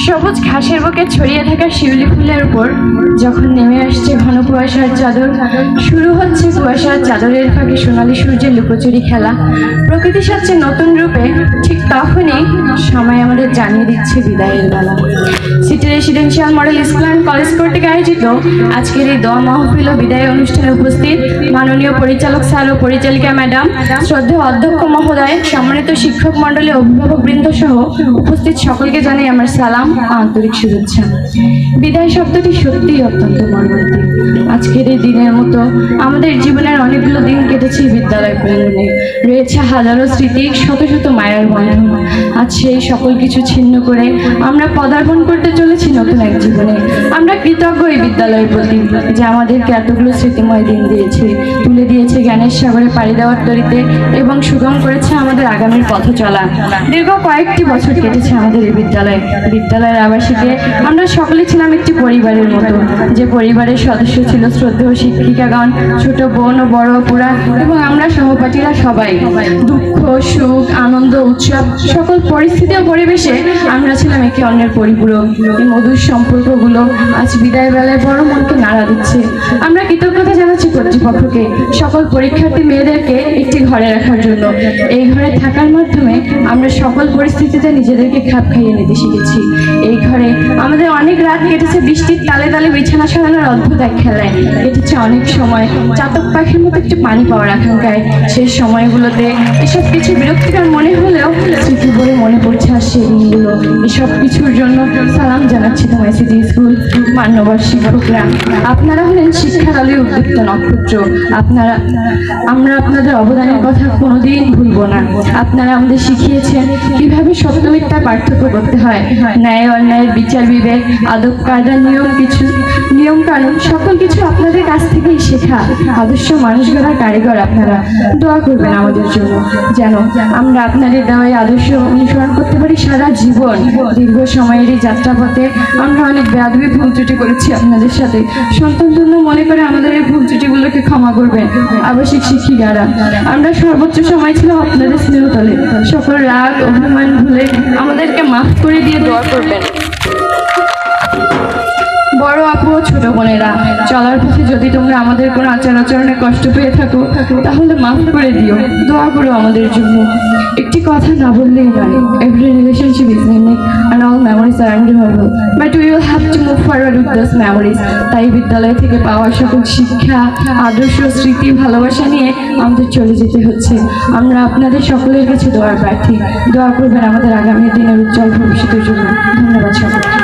সবুজ ঘাসের বুকে ছড়িয়ে থাকা শিউলি ফুলের উপর যখন নেমে আসছে ঘন কুয়াশার চাদর, শুরু হচ্ছে কুয়াশার চাদরের ফাঁকে সোনালী সূর্যের লুকোচুরি খেলা, প্রকৃতি সাজছে নতুন রূপে, ঠিক তখনই সময় আমাদের জানিয়ে দিচ্ছে বিদায়ের বেলা। City residential model school and college কর্তৃক আয়োজিত আজকের এই দোয়া মাহফিল ও বিদায় অনুষ্ঠানে উপস্থিত মাননীয় পরিচালক স্যার ও পরিচালিকা ম্যাডাম, শ্রদ্ধেয় অধ্যক্ষ মহোদয়, সম্মানিত শিক্ষক মণ্ডলী, অভিভাবকবৃন্দ সহ উপস্থিত সকলকে জানাই আমার সালাম, আন্তরিক শুভেচ্ছা। বিদায় শব্দটি সত্যিই অত্যন্ত মর্মান্তিক। আজকের এই দিনের মতো আমাদের জীবনের অনেকগুলো দিন কেটেছে বিদ্যালয় প্রাঙ্গণে, রয়েছে হাজারো স্মৃতি, শত শত মায়ের বন্ধন। আজ সেই সকল কিছু ছিন্ন করে আমরা পদার্পণ করতে চলেছি নতুন এক জীবনে। আমরা কৃতজ্ঞ এই বিদ্যালয়ের প্রতি যে আমাদেরকে এতগুলো স্মৃতিময় দিন দিয়েছে, তুলে দিয়েছে জ্ঞানের সাগরে পাড়ি দেওয়ার তরিতে এবং সুগম করেছে আমাদের আগামীর পথ চলা। দীর্ঘ কয়েকটি বছর কেটেছে আমাদের এই বিদ্যালয়ের আবাসিকে আমরা সকলে ছিলাম একটি পরিবারের মতো, যে পরিবারের সদস্য ছিল শ্রদ্ধেয় শিক্ষিকাগণ, ছোট বোন ও বড় অপুরা এবং আমরা সহপাঠীরা সবাই। দুঃখ, সুখ, আনন্দ, উৎসব সকল পরিস্থিতি ও পরিবেশে আমরা ছিলাম একে অন্যের পরিপূরক। এই মধুর সম্পর্কগুলো আজ বিদায় বেলায় বড় মনকে নাড়া দিচ্ছে। আমরা কৃতজ্ঞতা জানাচ্ছি কর্তৃপক্ষকে, সকল পরীক্ষার্থী মেয়েদেরকে একটি ঘরে রাখার জন্য। এই ঘরে থাকার মাধ্যমে আমরা সকল পরিস্থিতিতে নিজেদেরকে খাপ খাইয়ে নিতে শিখেছি। এই ঘরে আমাদের অনেক রাত কেটেছে বৃষ্টির তালে তালে বিছানা সারানোর অদ্ভুত এক খেলায়, কেটেছে অনেক সময় চাতক পাখির মতো একটু পানি পাওয়ার আকাঙ্ক্ষায়। সেই সময়গুলোতে এসব কিছু বিরক্তিকর মনে হলেও স্মৃতি বলে মনে পড়ছে আর সেই দিনগুলো। এসব কিছুর জন্য সালাম জানাচ্ছি তোমায় সিটি স্কুল, মান্যবর শিক্ষকরা। আপনারা হলেন শিক্ষার আলোয় উদ্দীপ্ত নক্ষত্র। আমরা আপনাদের অবদানের কথা কোনোদিন ভুলবো না। আপনারা আমাদের শিখিয়েছেন কিভাবে সত্য মিথ্যার পার্থক্য করতে হয়, ন্যায় অন্যায়ের বিচার বিবেক, আদব কায়দা, নিয়ম কানুন সকল কিছু আপনাদের কাছ থেকেই শেখা। আদর্শ মানুষ গড়ার কারিগর আপনারা। দোয়া করবেন আমাদের জন্য যেন আমরা আপনাদের দেওয়া আদর্শ অনুসরণ করতে পারি সারা জীবন। দীর্ঘ সময়ের এই যাত্রাপথে আমরা অনেক বেয়াদবি ভুল ত্রুটি করেছি আপনাদের সাথে। সন্তান জন্য মনে করে আমাদের এই ভুল ত্রুটিগুলোকে ক্ষমা করবেন আবাসিক শিক্ষিকারা। আমরা সর্বোচ্চ সময় ছিল আপনাদের স্নেহতলে। সকল রাগ অভিমান ভুলে আমাদেরকে মাফ করে দিয়ে দোয়া করবেন। বড় আপু ও ছোট বোনেরা, চলার পথে যদি তোমরা আমাদের কোনো আচার আচরণে কষ্ট পেয়ে থাকো তাহলে মাফ করে দিও, দোয়া করো আমাদের জন্য। একটি কথা না বললেই নয়, every relationship is unique and all memories are unrememberable, but we will have to move forward with those memories. তাই বিদ্যালয় থেকে পাওয়া সকল শিক্ষা, আদর্শ, স্মৃতি, ভালোবাসা নিয়ে আমাদের চলে যেতে হচ্ছে। আমরা আপনাদের সকলের কাছে দোয়ার প্রার্থী। দোয়া করবেন আমাদের আগামী দিনের উজ্জ্বল ভবিষ্যতের জন্য। ধন্যবাদ সকলকে।